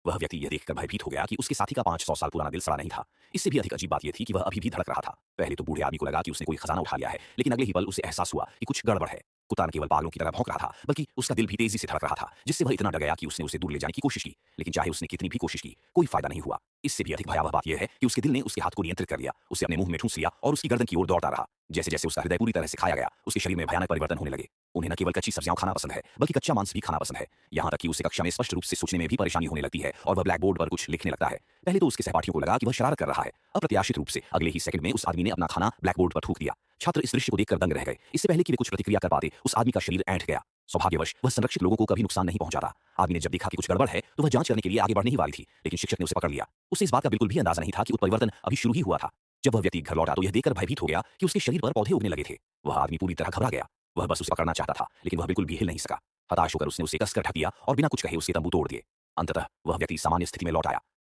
वह व्यक्ति यह देखकर भयभीत हो गया कि उसके साथी का 500 साल पुराना दिल सड़ा नहीं था। इससे भी अधिक अजीब बात यह थी कि वह अभी भी धड़क रहा था। पहले तो बूढ़े आदमी को लगा कि उसने कोई खजाना उठा लिया है, लेकिन अगले ही पल उसे एहसास हुआ कि कुछ गड़बड़ है। कुत्ता न केवल पागलों की तरह भौंक रहा था, बल्कि उसका दिल भी तेजी से धड़क रहा था, जिससे वह इतना डर गया कि उसने उसे दूर ले जाने की कोशिश की। लेकिन चाहे उसने कितनी भी कोशिश की, कोई फायदा नहीं हुआ। इससे भी अधिक भयावह बात यह है कि उसके दिल ने उसके हाथ को नियंत्रित कर लिया, उसे अपने मुंह में ठूंस लिया और उसकी गर्दन की ओर दौड़ता रहा। जैसे जैसे उसका हृदय पूरी तरह से खाया गया, उसके शरीर में भयानक परिवर्तन होने लगे। उन्हें न केवल कच्ची सब्जियां खाना पसंद है, बल्कि कच्चा मांस भी खाना पसंद है। यहाँ तक कि उसे कक्षा में स्पष्ट रूप से सोचने में भी परेशानी होने लगती है और वह ब्लैक बोर्ड पर कुछ लिखने लगता है। पहले तो उसके सहपाठियों को लगा कि वह शरारत कर रहा है। अप्रत्याशित रूप से अगले ही सेकंड में उस आदमी ने अपना खाना ब्लैक बोर्ड पर थूक दिया। छात्र इस दृश्य को देखकर दंग रह गए। इससे पहले कि वे कुछ प्रतिक्रिया कर पाते, उस आदमी का शरीर ऐंठ गया। सौभाग्यवश वह संरक्षित लोगों को कभी नुकसान नहीं पहुंचाता। आदमी ने जब देखा कि कुछ गड़बड़ है, तो वह जांच करने के लिए आगे बढ़ने ही वाली थी, लेकिन शिक्षक ने उसे पकड़ लिया। उसे इस बात का बिल्कुल भी अंदाजा नहीं था कि उत्परिवर्तन अभी शुरू ही हुआ था। जब वह व्यक्ति घर लौटा तो यह देखकर भयभीत हो गया कि उसके शरीर पर पौधे उगने लगे थे। वह आदमी पूरी तरह घबरा गया। वह बस उसे पकड़ना चाहता था, लेकिन वह बिल्कुल भी हिल नहीं सका। हताश होकर उसने उसे कसकर ढक दिया और बिना कुछ कहे उसके तंबू तोड़ दिए। अंततः वह व्यक्ति सामान्य स्थिति में लौट आया।